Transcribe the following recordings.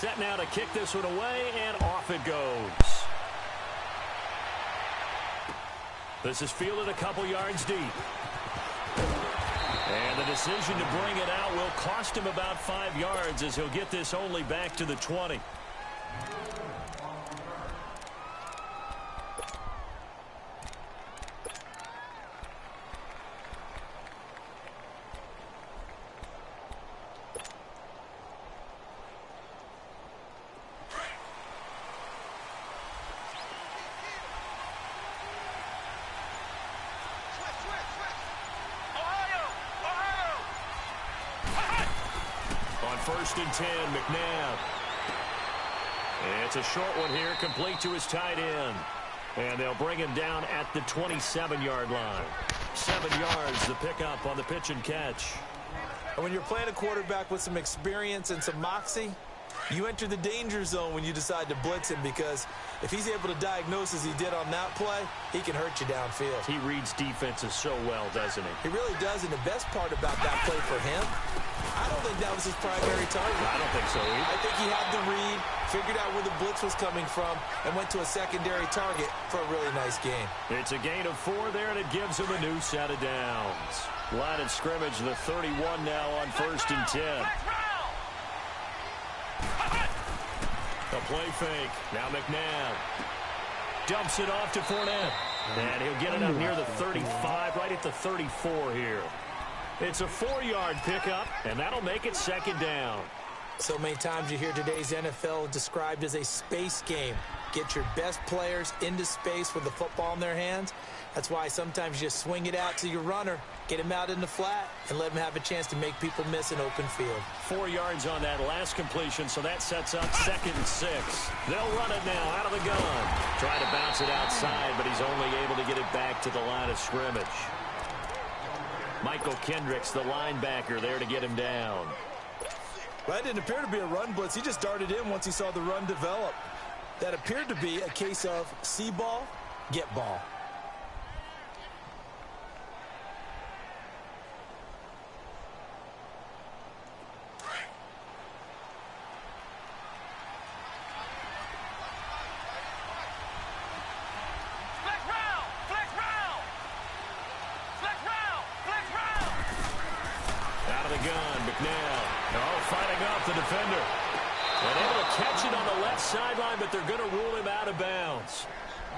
Set now to kick this one away, and off it goes. This is fielded a couple yards deep. And the decision to bring it out will cost him about 5 yards as he'll get this only back to the 20. First and 10, McNabb. It's a short one here, complete to his tight end. And they'll bring him down at the 27-yard line. 7 yards, the pickup on the pitch and catch. And when you're playing a quarterback with some experience and some moxie, you enter the danger zone when you decide to blitz him, because if he's able to diagnose as he did on that play, he can hurt you downfield. He reads defenses so well, doesn't he? He really does, and the best part about that play for him, I don't think that was his primary target. I don't think so either. I think he had the read, figured out where the blitz was coming from, and went to a secondary target for a really nice gain. It's a gain of 4 there, and it gives him a new set of downs. Line of scrimmage, the 31 now on first and 10. A play fake. Now McNabb dumps it off to Fournette. And he'll get it up near the 35, right at the 34 here. It's a 4-yard pickup, and that'll make it second down. So many times you hear today's NFL described as a space game. Get your best players into space with the football in their hands. That's why sometimes you swing it out to your runner, get him out in the flat, and let him have a chance to make people miss an open field. 4 yards on that last completion, so that sets up second and 6. They'll run it now out of the gun. Try to bounce it outside, but he's only able to get it back to the line of scrimmage. Michael Kendricks, the linebacker, there to get him down. Well, that didn't appear to be a run blitz. He just darted in once he saw the run develop. That appeared to be a case of see ball, get ball.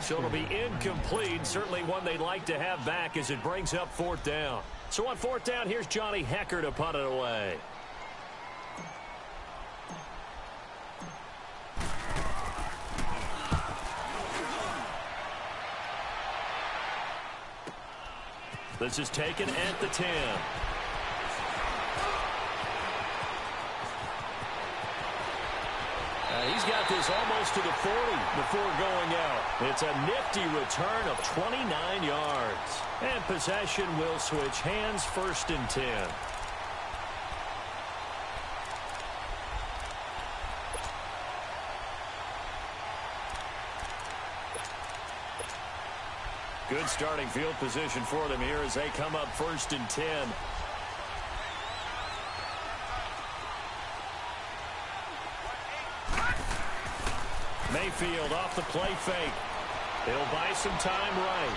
So it'll be incomplete, certainly one they'd like to have back as it brings up 4th down. So on 4th down, here's Johnny Hecker to punt it away. This is taken at the 10. He's got this almost to the 40 before going out. It's a nifty return of 29 yards. And possession will switch hands, 1st and 10. Good starting field position for them here as they come up 1st and 10. Mayfield off the play fake. He'll buy some time right.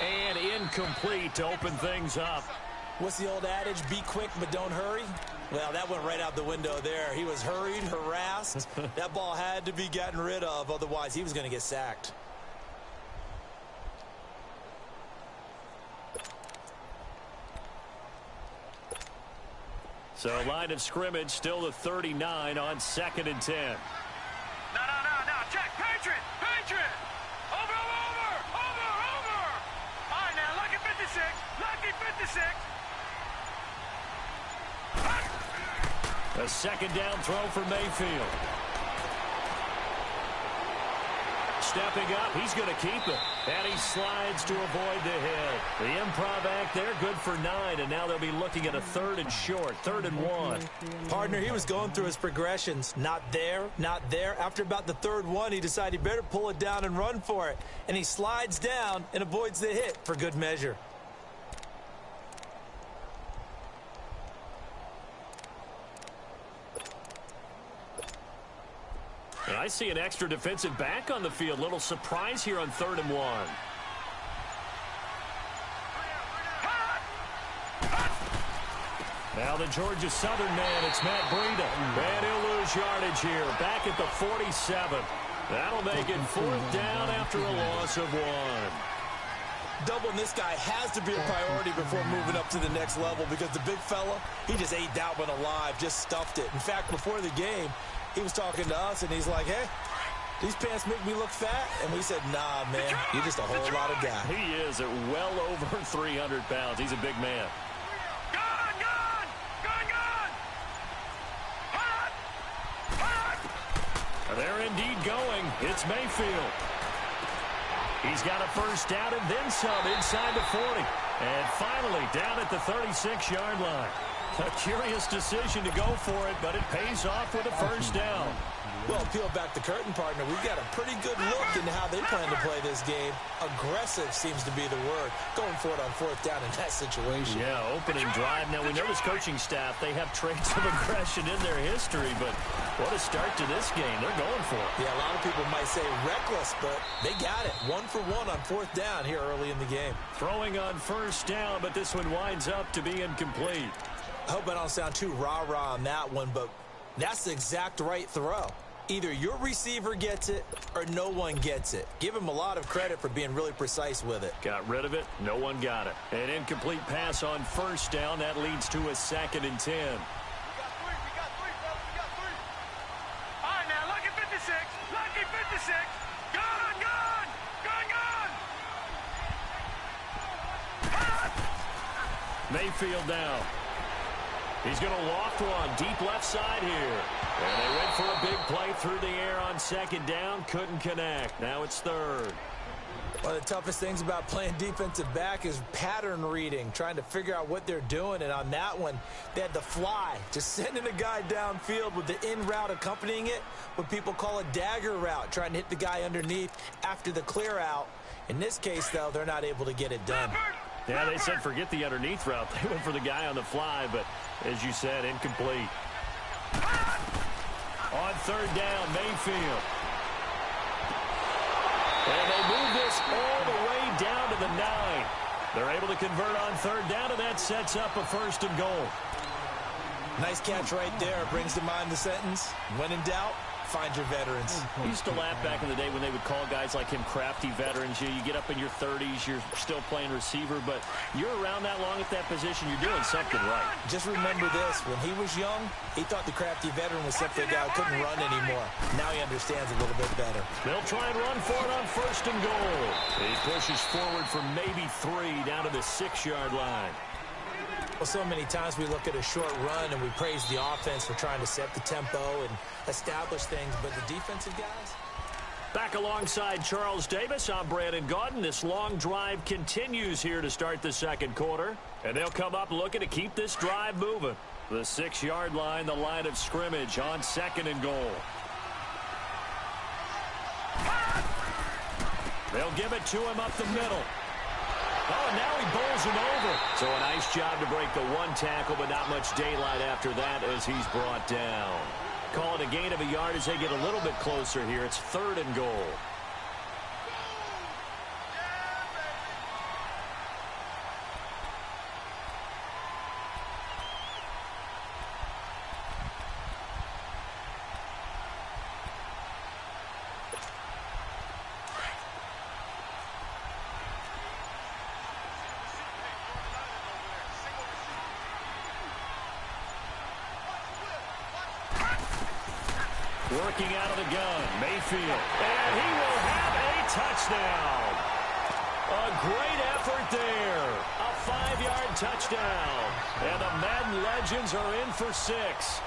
And incomplete to open things up. What's the old adage? Be quick, but don't hurry. Well, that went right out the window there. He was hurried, harassed. That ball had to be gotten rid of. Otherwise, he was going to get sacked. So line of scrimmage still the 39 on 2nd and 10. No. Check. Patriot. Over. All right, now, lucky 56. A second down throw for Mayfield. Stepping up, he's going to keep it. And he slides to avoid the hit. The improv act there, good for 9. And now they'll be looking at a 3rd and short, 3rd and 1. Partner, he was going through his progressions. Not there. After about the 3rd one, he decided he better pull it down and run for it. And he slides down and avoids the hit for good measure. I see an extra defensive back on the field. Little surprise here on 3rd and 1. Now the Georgia Southern man, it's Matt Breida. And he'll lose yardage here, back at the 47. That'll make it 4th down after a loss of 1. Doubling this guy has to be a priority before moving up to the next level because the big fella, he just ate that one alive, just stuffed it. In fact, before the game, he was talking to us, and he's like, hey, these pants make me look fat. And we said, nah, man, you're just a whole lot of guy. He is at well over 300 pounds. He's a big man. They're indeed going. It's Mayfield. He's got a 1st down and then some inside the 40. And finally down at the 36-yard line. A curious decision to go for it, but it pays off with a 1st down. Well, peel back the curtain, partner. We've got a pretty good look into how they plan to play this game. Aggressive seems to be the word. Going for it on 4th down in that situation. Yeah, opening drive. Now, we know this coaching staff, they have traits of aggression in their history, but what a start to this game. They're going for it. Yeah, a lot of people might say reckless, but they got it. 1 for 1 on 4th down here early in the game. Throwing on 1st down, but this one winds up to be incomplete. I hope I don't sound too rah-rah on that one, but that's the exact right throw. Either your receiver gets it or no one gets it. Give him a lot of credit for being really precise with it. Got rid of it. No one got it. An incomplete pass on 1st down. That leads to a 2nd and 10. We got 3, fellas. We got 3. All right, now, lucky 56. Lucky 56. Gone. Mayfield now. He's going to loft one deep left side here. And they went for a big play through the air on 2nd down. Couldn't connect. Now it's 3rd. One of the toughest things about playing defensive back is pattern reading, trying to figure out what they're doing. And on that one, they had the fly, just sending a guy downfield with the in route accompanying it, what people call a dagger route, trying to hit the guy underneath after the clear out. In this case, though, they're not able to get it done. Yeah, they said forget the underneath route. They went for the guy on the fly, but as you said, incomplete. On 3rd down, Mayfield. And they move this all the way down to the 9. They're able to convert on 3rd down, and that sets up a 1st and goal. Nice catch right there. Brings to mind the sentence, when in doubt, find your veterans. I used to laugh back in the day when they would call guys like him crafty veterans. You get up in your 30s, you're still playing receiver, but you're around that long at that position, you're doing something right. Just remember this, when he was young, he thought the crafty veteran was simply a guy who couldn't run anymore. Now he understands a little bit better. They'll try and run for it on 1st and goal. He pushes forward for maybe 3 down to the 6-yard line. Well, so many times we look at a short run and we praise the offense for trying to set the tempo and establish things, but the defensive guys? Back alongside Charles Davis, I'm Brandon Gaudin. This long drive continues here to start the 2nd quarter, and they'll come up looking to keep this drive moving. The 6-yard line, the line of scrimmage on 2nd and goal. They'll give it to him up the middle. Oh, and now he bowls it over. So a nice job to break the 1 tackle, but not much daylight after that as he's brought down. Call it a gain of a yard as they get a little bit closer here. It's 3rd and goal. Working out of the gun, Mayfield. And he will have a touchdown. A great effort there. A 5-yard touchdown. And the Madden legends are in for 6.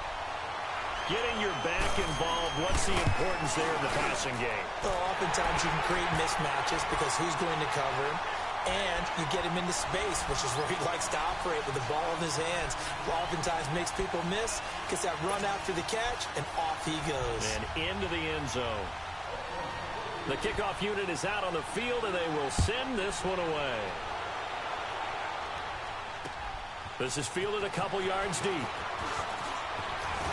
Getting your back involved, what's the importance there in the passing game? Well, oftentimes you can create mismatches because who's going to cover him? And you get him into space, which is where he likes to operate with the ball in his hands. Oftentimes makes people miss, gets that run after the catch, and off he goes. And into the end zone. The kickoff unit is out on the field, and they will send this one away. This is fielded a couple yards deep.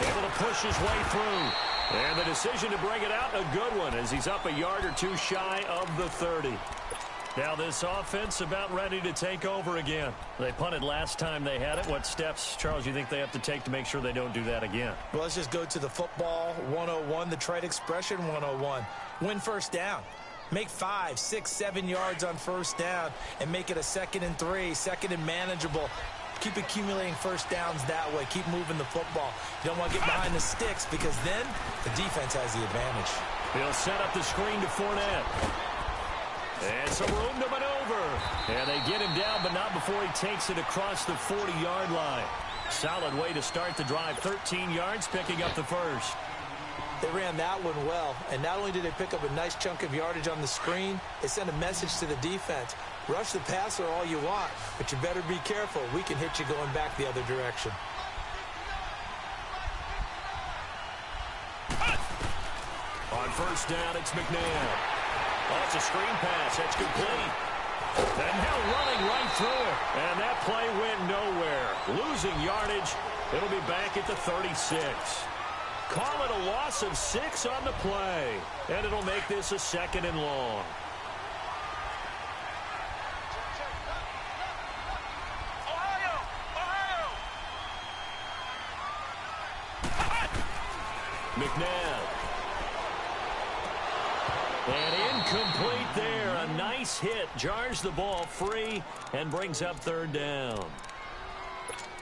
Able to push his way through. And the decision to bring it out, a good one, as he's up a yard or two shy of the 30. Now this offense about ready to take over again. They punted last time they had it. What steps, Charles, you think they have to take to make sure they don't do that again? Well, let's just go to the football 101, the trade expression 101. Win first down. Make 5, 6, 7 yards on first down and make it a 2nd and 3, 2nd and manageable. Keep accumulating first downs that way. Keep moving the football. You don't want to get behind the sticks because then the defense has the advantage. He'll set up the screen to Fournette. And some room to maneuver. And they get him down, but not before he takes it across the 40-yard line. Solid way to start the drive. 13 yards, picking up the first. They ran that one well, and not only did they pick up a nice chunk of yardage on the screen, they sent a message to the defense. Rush the passer all you want, but you better be careful. We can hit you going back the other direction. On first down, it's McNabb. Oh, it's a screen pass. That's complete. And now running right through it. And that play went nowhere. Losing yardage. It'll be back at the 36. Call it a loss of 6 on the play. And it'll make this a 2nd and long. McNabb. And incomplete there. A nice hit. Jars the ball free and brings up 3rd down.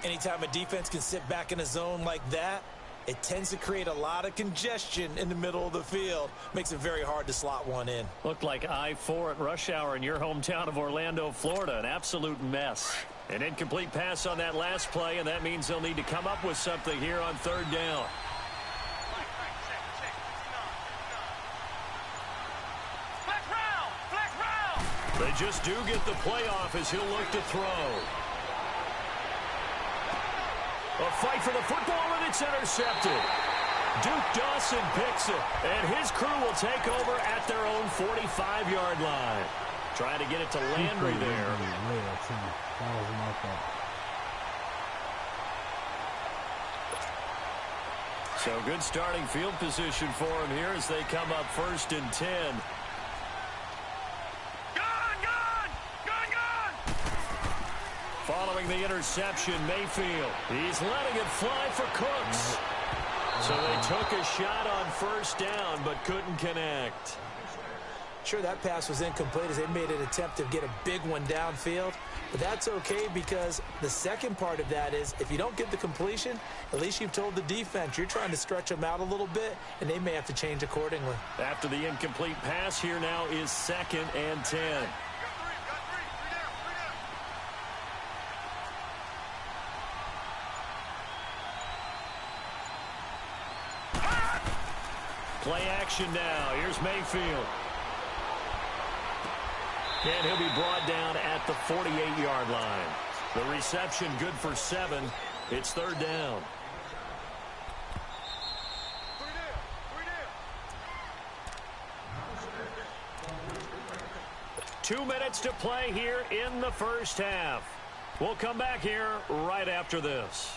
Anytime a defense can sit back in a zone like that, it tends to create a lot of congestion in the middle of the field. Makes it very hard to slot one in. Looked like I-4 at rush hour in your hometown of Orlando, Florida. An absolute mess. An incomplete pass on that last play, and that means they'll need to come up with something here on 3rd down. They just do get the playoff as he'll look to throw. A fight for the football, and it's intercepted. Duke Dawson picks it, and his crew will take over at their own 45-yard line. Trying to get it to Landry there. So good starting field position for him here as they come up 1st and 10. Following the interception, Mayfield. He's letting it fly for Cooks. So they took a shot on 1st down, but couldn't connect. Sure, that pass was incomplete as they made an attempt to get a big one downfield. But that's okay because the second part of that is if you don't get the completion, at least you've told the defense you're trying to stretch them out a little bit, and they may have to change accordingly. After the incomplete pass, here now is 2nd and 10. Play action now. Here's Mayfield. And he'll be brought down at the 48-yard line. The reception good for 7. It's 3rd down. Two minutes to play here in the first half. We'll come back here right after this.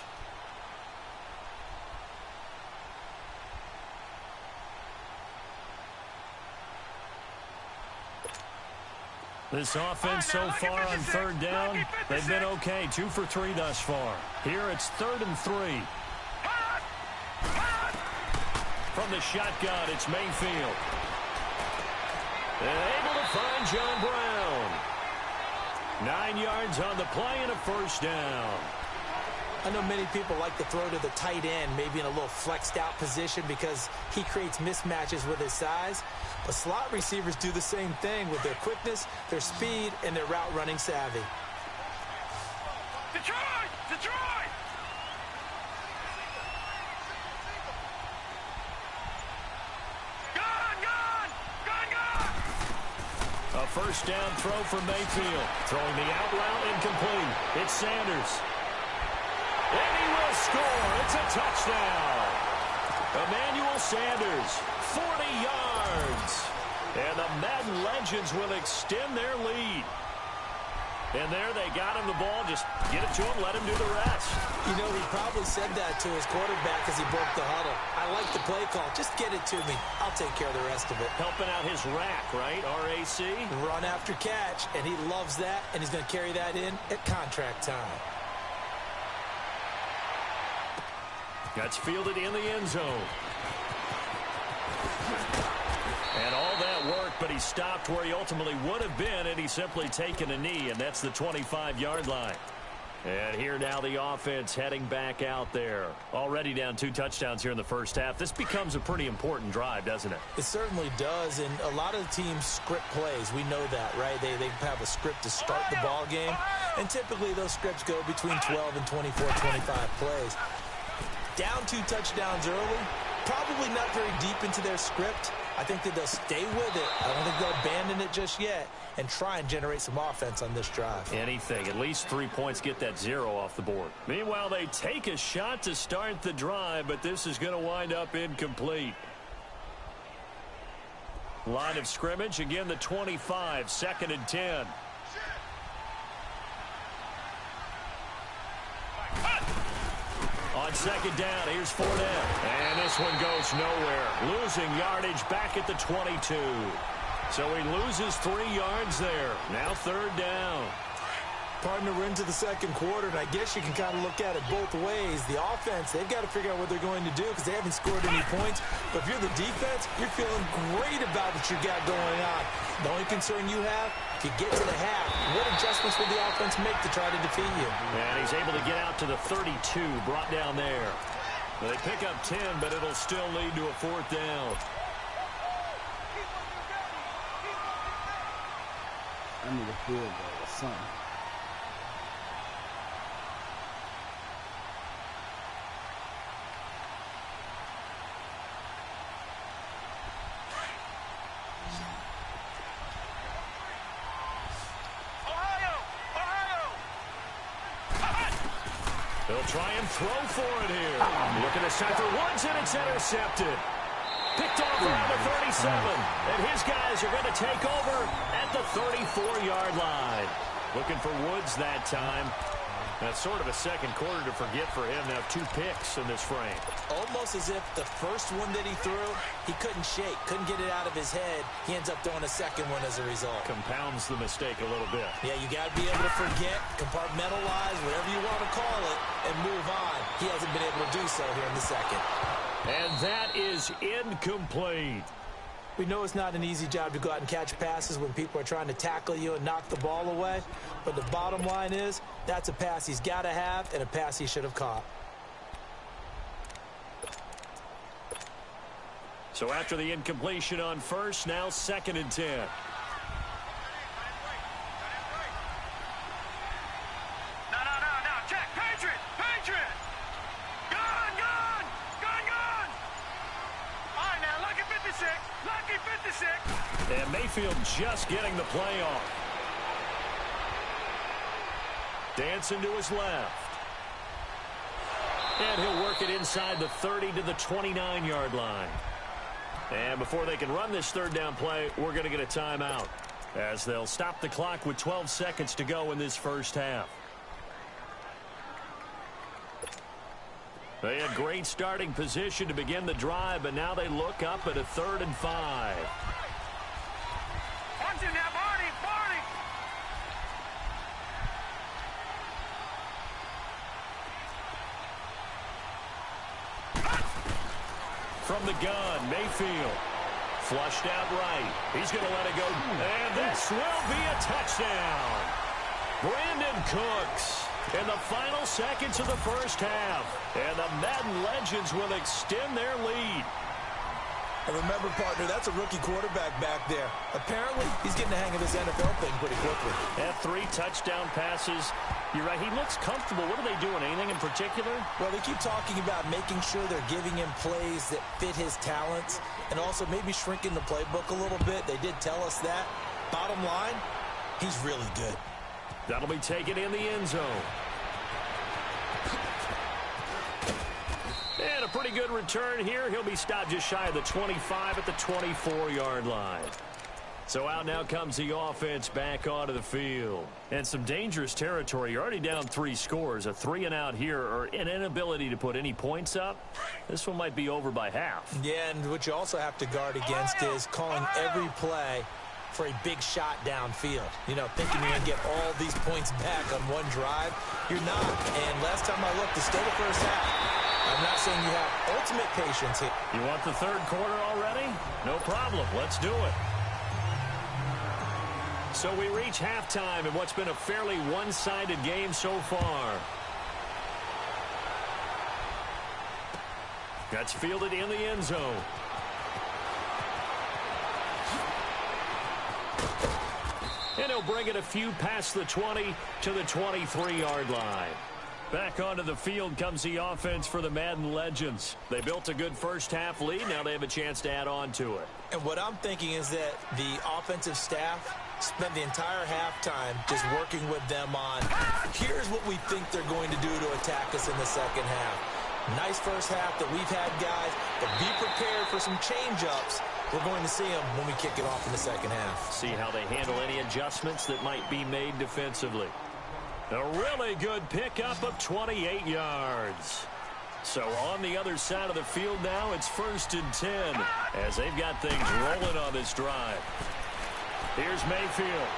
This offense so far on 3rd down, they've been okay. 2 for 3 thus far. Here it's 3rd and 3. From the shotgun, it's Mayfield. And able to find John Brown. 9 yards on the play and a 1st down. I know many people like to throw to the tight end, maybe in a little flexed out position because he creates mismatches with his size. But slot receivers do the same thing with their quickness, their speed, and their route running savvy. Detroit! Detroit! A 1st down throw from Mayfield. Throwing the out route incomplete. It's Sanders. And he will score. It's a touchdown. Emmanuel Sanders, 40 yards. And the Madden Legends will extend their lead. And there they got him the ball. Just get it to him, let him do the rest. You know, he probably said that to his quarterback as he broke the huddle. I like the play call. Just get it to me. I'll take care of the rest of it. Helping out his rack, right? RAC? Run after catch, and he loves that, and he's going to carry that in at contract time. That's fielded in the end zone. And all that work, but he stopped where he ultimately would have been, and he's simply taken a knee, and that's the 25-yard line. And here now the offense heading back out there. Already down 2 touchdowns here in the first half. This becomes a pretty important drive, doesn't it? It certainly does, and a lot of the teams script plays. We know that, right? They have a script to start the ball game, and typically those scripts go between 12 and 24, 25 plays. Down 2 touchdowns early, probably not very deep into their script. I think that they'll stay with it. I don't think they'll abandon it just yet and try and generate some offense on this drive. Anything. At least 3 points, get that 0 off the board. Meanwhile, they take a shot to start the drive, but this is going to wind up incomplete. Line of scrimmage, again the 25, 2nd and 10. On 2nd down, here's Fournette. And this one goes nowhere. Losing yardage back at the 22. So he loses 3 yards there. Now 3rd down. Partner, we're into the 2nd quarter, and I guess you can kind of look at it both ways. The offense, they've got to figure out what they're going to do because they haven't scored any points. But if you're the defense, you're feeling great about what you got going on. The only concern you have, if you get to the half, what adjustments will the offense make to try to defeat you? And he's able to get out to the 32, brought down there. Well, they pick up 10, but it'll still lead to a 4th down. I need a field goal or something. They'll try and throw for it here. Looking to center Woods, and it's intercepted. Picked off around the 37. And his guys are going to take over at the 34-yard line. Looking for Woods that time. That's sort of a 2nd quarter to forget for him. Now 2 picks in this frame. Almost as if the first one that he threw, he couldn't shake, couldn't get it out of his head. He ends up throwing a 2nd one as a result. Compounds the mistake a little bit. Yeah, you got to be able to forget, compartmentalize, whatever you want to call it, and move on. He hasn't been able to do so here in the 2nd. And that is incomplete. We know it's not an easy job to go out and catch passes when people are trying to tackle you and knock the ball away. But the bottom line is, that's a pass he's got to have and a pass he should have caught. So after the incompletion on 1st, now 2nd and 10. Check, Patriot! Gone! All right, now, lucky 56. Lucky 56. And Mayfield just getting the play off. Dancing to his left. And he'll work it inside the 30 to the 29-yard line. And before they can run this 3rd down play, we're going to get a timeout, as they'll stop the clock with 12 seconds to go in this first half. They had great starting position to begin the drive, but now they look up at a 3rd and 5. Watch it now, Barney! From the gun, Mayfield. Flushed out right. He's going to let it go. And this will be a touchdown. Brandon Cooks in the final seconds of the first half. And the Madden Legends will extend their lead. And remember, partner, that's a rookie quarterback back there. Apparently, he's getting the hang of this NFL thing pretty quickly. Had 3 touchdown passes. You're right, he looks comfortable. What are they doing? Anything in particular? Well, they keep talking about making sure they're giving him plays that fit his talents and also maybe shrinking the playbook a little bit. They did tell us that. Bottom line, he's really good. That'll be taken in the end zone. And a pretty good return here. He'll be stopped just shy of the 25 at the 24-yard line. So out now comes the offense back onto the field. And some dangerous territory. You're already down 3 scores. A 3-and-out here or an inability to put any points up. This one might be over by half. Yeah, and what you also have to guard against is calling every play for a big shot downfield. You know, thinking you're going to get all these points back on one drive. You're not. And last time I looked, it's still the first half. I'm not saying you have ultimate patience here. You want the third quarter already? No problem. Let's do it. So we reach halftime in what's been a fairly one-sided game so far. That's fielded in the end zone. And he'll bring it a few past the 20 to the 23-yard line. Back onto the field comes the offense for the Madden Legends. They built a good first-half lead. Now they have a chance to add on to it. And what I'm thinking is that the offensive staff spent the entire halftime just working with them on, here's what we think they're going to do to attack us in the second half. Nice first half that we've had, guys, but be prepared for some change-ups. We're going to see them when we kick it off in the second half. See how they handle any adjustments that might be made defensively. A really good pickup of 28 yards. So on the other side of the field now, it's 1st and 10 as they've got things rolling on this drive. Here's Mayfield.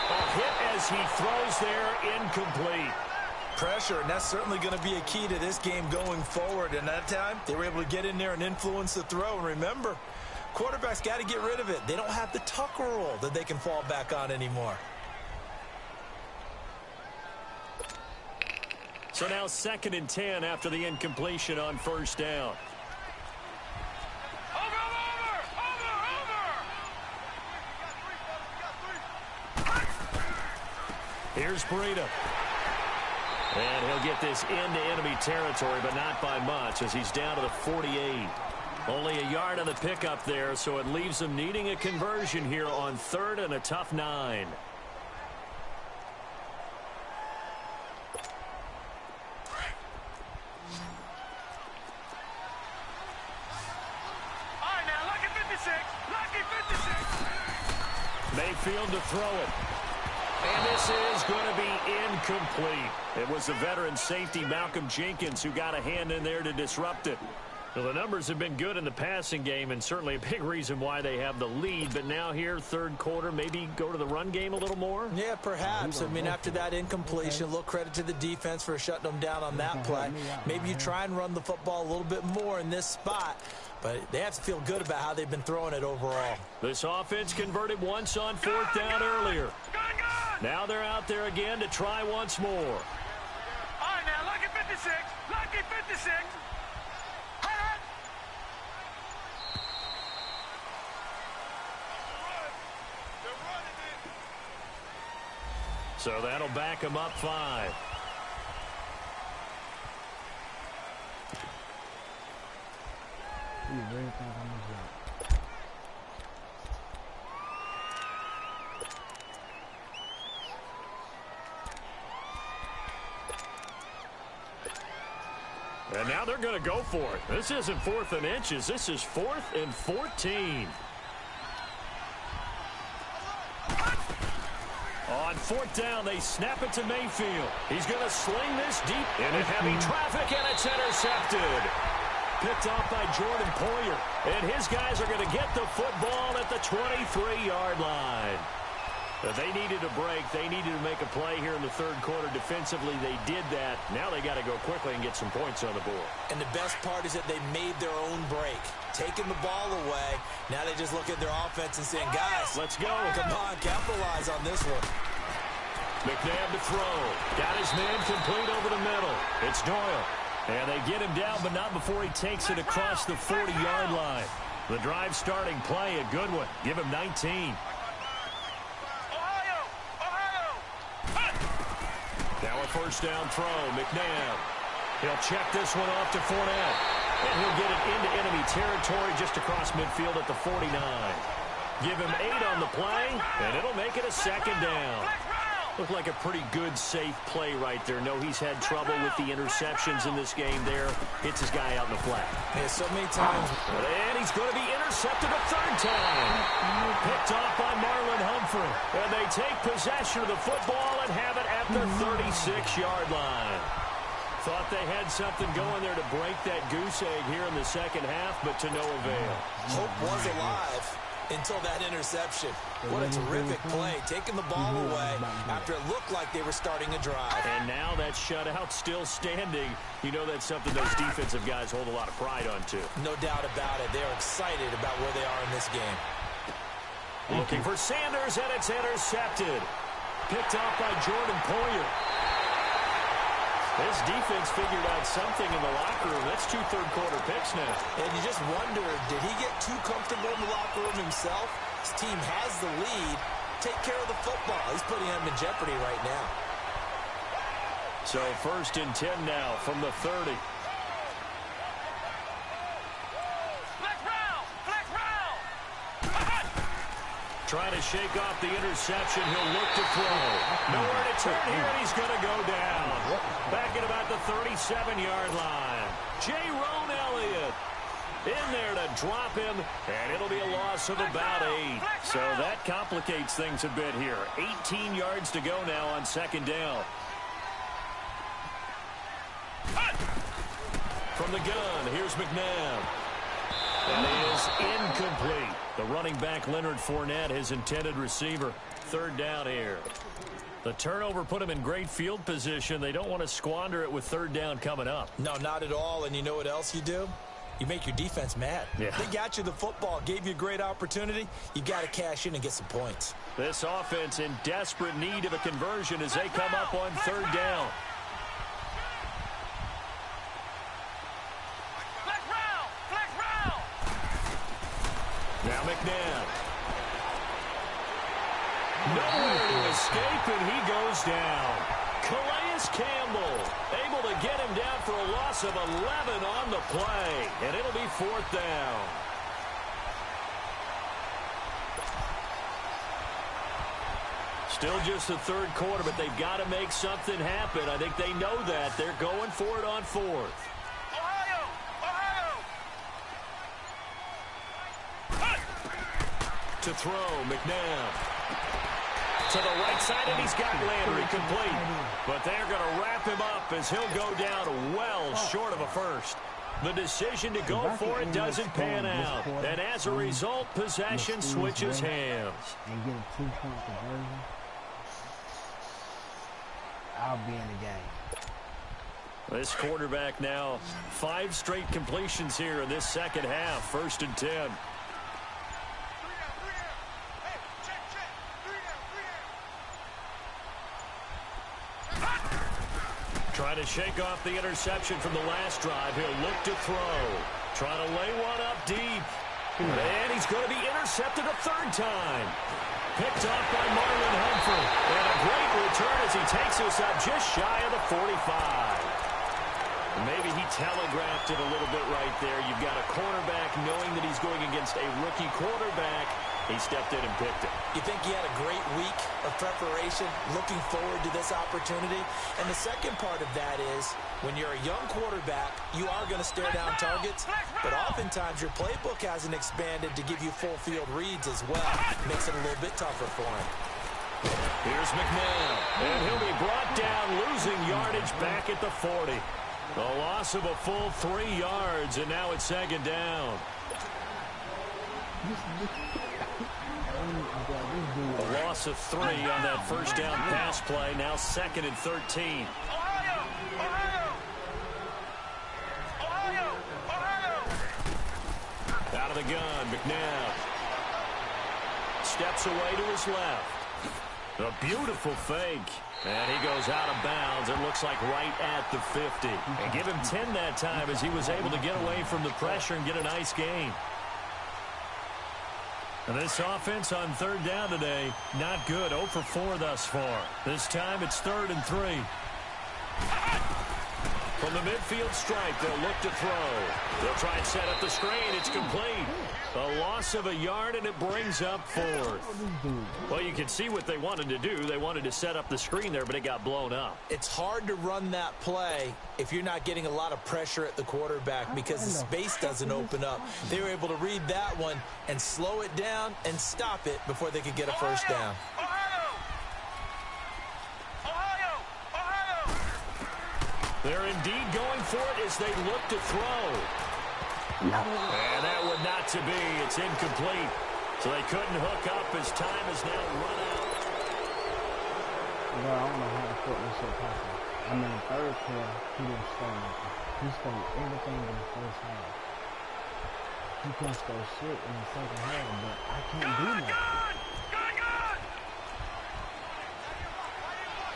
A hit as he throws there, incomplete. Pressure, and that's certainly going to be a key to this game going forward. And that time, they were able to get in there and influence the throw. And remember, quarterbacks got to get rid of it. They don't have the tuck rule that they can fall back on anymore. So now 2nd and 10 after the incompletion on 1st down. Here's Breida. And he'll get this into enemy territory, but not by much as he's down to the 48. Only a yard on the pickup there, so it leaves them needing a conversion here on 3rd and a tough 9. Mayfield to throw it. And this is going to be incomplete. It was the veteran safety Malcolm Jenkins who got a hand in there to disrupt it. Well, the numbers have been good in the passing game and certainly a big reason why they have the lead. But now here, 3rd quarter, maybe go to the run game a little more? Yeah, perhaps. I mean, after that incompletion, a little credit to the defense for shutting them down on that play. Maybe you try and run the football a little bit more in this spot. But they have to feel good about how they've been throwing it overall. This offense converted once on 4th down earlier. Now they're out there again to try once more. All right, now, lucky 56. Lucky 56. So that'll back them up 5. And now they're going to go for it. This isn't 4th and inches. This is 4th and 14. On 4th down, they snap it to Mayfield. He's going to sling this deep into heavy traffic, and it's intercepted. Picked off by Jordan Poyer. And his guys are going to get the football at the 23-yard line. They needed a break. They needed to make a play here in the 3rd quarter. Defensively, they did that. Now they got to go quickly and get some points on the board. And the best part is that they made their own break. Taking the ball away. Now they just look at their offense and saying, guys, let's go. Come on, capitalize on this one. McNabb to throw. Got his man complete over the middle. It's Doyle. And they get him down, but not before he takes it across the 40-yard line. The drive starting play, a good one. Give him 19. Now a 1st down throw. McNabb. He'll check this one off to Fournette. And he'll get it into enemy territory just across midfield at the 49. Give him 8 on the play, and it'll make it a 2nd down. Looked like a pretty good, safe play right there. No, he's had trouble with the interceptions in this game there. Hits his guy out in the flat. Yeah, so many times. And he's going to be intercepted a third time. Picked off by Marlon Humphrey. And they take possession of the football and have it at the 36-yard line. Thought they had something going there to break that goose egg here in the second half, but to no avail. Hope was alive until that interception. What a terrific play, taking the ball away after it looked like they were starting a drive. And now that shutout still standing. You know that's something those defensive guys hold a lot of pride on, too. No doubt about it. They're excited about where they are in this game. Looking for Sanders, and it's intercepted. Picked off by Jordan Poyer. This defense figured out something in the locker room. That's 2 third-quarter picks now. And you just wonder, did he get too comfortable in the locker room himself? His team has the lead. Take care of the football. He's putting them in jeopardy right now. So 1st and 10 now from the 30. Trying to shake off the interception. He'll look to throw. Nowhere to turn here, and he's going to go down. Back at about the 37-yard line. Jerome Elliott in there to drop him, and it'll be a loss of about 8. So that complicates things a bit here. 18 yards to go now on 2nd down. From the gun, here's McNabb. That is incomplete. The running back, Leonard Fournette, his intended receiver. 3rd down here. The turnover put him in great field position. They don't want to squander it with 3rd down coming up. No, not at all. And you know what else you do? You make your defense mad. Yeah. They got you the football, gave you a great opportunity. You got to cash in and get some points. This offense in desperate need of a conversion as they come up on 3rd down. Now McNabb. Nowhere to escape, and he goes down. Calais Campbell able to get him down for a loss of 11 on the play, and it'll be 4th down. Still just the 3rd quarter, but they've got to make something happen. I think they know that. They're going for it on 4th. To throw, McNabb. To the right side, and he's got Landry complete. But they're going to wrap him up as he'll go down well short of a first. The decision to go for it doesn't pan out. And as a result, possession switches hands. And get a 2-point conversion. I'll be in the game. This quarterback now, 5 straight completions here in this second half. 1st and 10. Trying to shake off the interception from the last drive. He'll look to throw. Trying to lay one up deep. And he's going to be intercepted a 3rd time. Picked off by Marlon Humphrey. And a great return as he takes us up just shy of the 45. Maybe he telegraphed it a little bit right there. You've got a cornerback knowing that he's going against a rookie quarterback. He stepped in and picked it. You think he had a great week of preparation, looking forward to this opportunity? And the second part of that is, when you're a young quarterback, you are going to stare down targets, but oftentimes your playbook hasn't expanded to give you full field reads as well. Makes it a little bit tougher for him. Here's McNabb, and he'll be brought down, losing yardage back at the 40. A loss of a full 3 yards, and now it's 2nd down. A loss of 3 on that 1st down pass play. Now 2nd and 13. Out of the gun, McNabb. Steps away to his left. A beautiful fake. And he goes out of bounds. It looks like right at the 50. And give him 10 that time as he was able to get away from the pressure and get a nice gain. And this offense on 3rd down today, not good. 0 for 4 thus far. This time it's 3rd and 3. From the midfield stripe, they'll look to throw. They'll try and set up the screen. It's complete. A loss of a yard, and it brings up fourth. Well, you can see what they wanted to do. They wanted to set up the screen there, but it got blown up. It's hard to run that play if you're not getting a lot of pressure at the quarterback because the space doesn't open up. They were able to read that one and slow it down and stop it before they could get a first down. They're indeed going for it as they look to throw. And that would not to be. It's incomplete. So they couldn't hook up as time is now run out. Bro, I don't know how the fuck this shit possible. I mean, the third quarter, he didn't score nothing. He stole everything in the first half. He couldn't score shit in the second half, but I can't do nothing.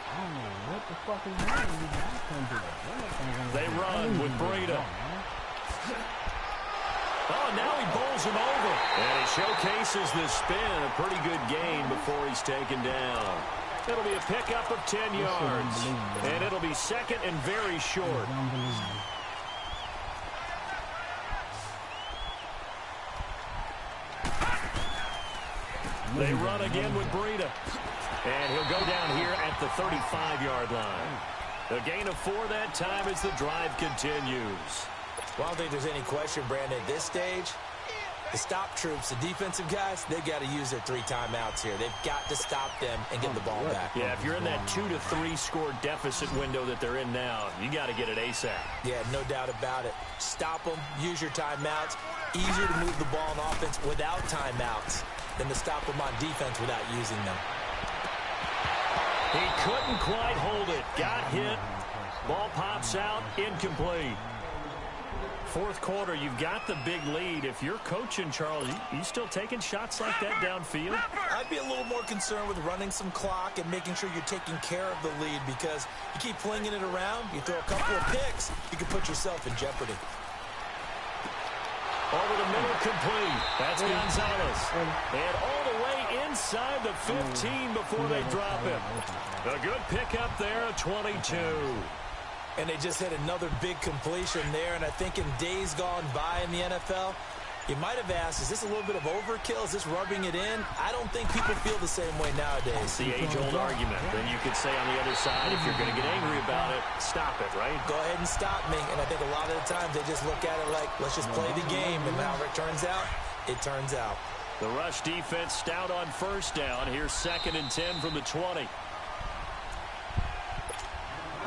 I don't know what the fuck is wrong with you. I can't do it. They run with Breida. Oh, now he bowls him over. And he showcases the spin. A pretty good gain before he's taken down. It'll be a pickup of 10 yards. And it'll be second and very short. They run again with Breida. And he'll go down here at the 35-yard line. A gain of 4 that time as the drive continues. Well, I don't think there's any question, Brandon, at this stage, the stop troops, the defensive guys, they've got to use their 3 timeouts here. They've got to stop them and get the ball back. Yeah, if you're in that 2 to 3 score deficit window that they're in now, you got to get it ASAP. Yeah, no doubt about it. Stop them, use your timeouts. Easier to move the ball on offense without timeouts than to stop them on defense without using them. He couldn't quite hold it. Got hit. Ball pops out. Incomplete. Fourth quarter, you've got the big lead. If you're coaching, Charles, you still taking shots like that downfield? I'd be a little more concerned with running some clock and making sure you're taking care of the lead because you keep flinging it around, you throw a couple of picks, you can put yourself in jeopardy. Over the middle, complete. That's Gonzalez. And all the way inside the 15 before they drop him. A good pickup there, a 22. And they just hit another big completion there. And I think in days gone by in the NFL, you might have asked, is this a little bit of overkill? Is this rubbing it in? I don't think people feel the same way nowadays. It's the age-old argument. Then you could say on the other side, if you're going to get angry about it, stop it, right? Go ahead and stop me. And I think a lot of the times they just look at it like, let's just play the game. And however it turns out, it turns out. The rush defense stout on first down. Here's 2nd and 10 from the 20.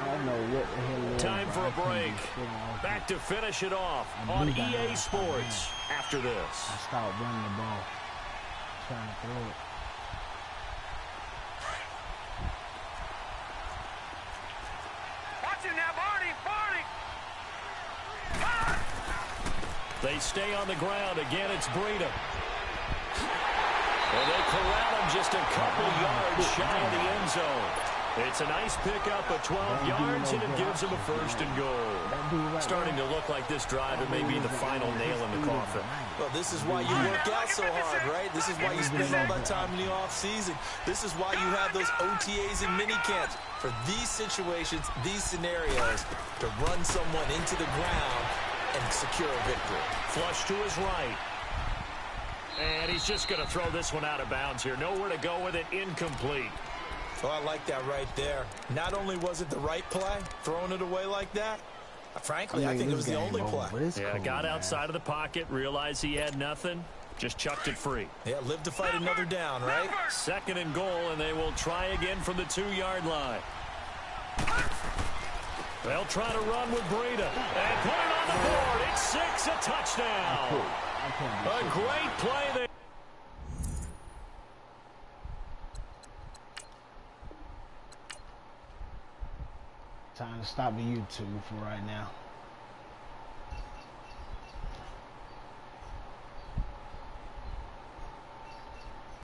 I don't know what the hell Time for a break. Back to finish it off on EA Sports after this. I stopped running the ball. Trying to throw it. Watch him now, Barney! They stay on the ground. Again, it's Breida. And they corral him just a couple yards shy of the end zone. It's a nice pickup of 12 yards, and it gives them a 1st and goal. Starting to look like this drive, it may be the final nail in the coffin. Well, this is why you work out so hard, right? This is why you spend all that time in the offseason. This is why you have those OTAs and mini camps. For these situations, these scenarios, to run someone into the ground and secure a victory. Flush to his right. And he's just going to throw this one out of bounds here. Nowhere to go with it. Incomplete. Oh, I like that right there. Not only was it the right play, throwing it away like that, frankly, I think it was the only play. Yeah, got outside of the pocket, realized he had nothing, just chucked it free. Yeah, live to fight another down, right? 2nd and goal, and they will try again from the 2-yard line. They'll try to run with Breida and put it on the board. It's 6, a touchdown. A great play there. Time to stop the YouTube for right now.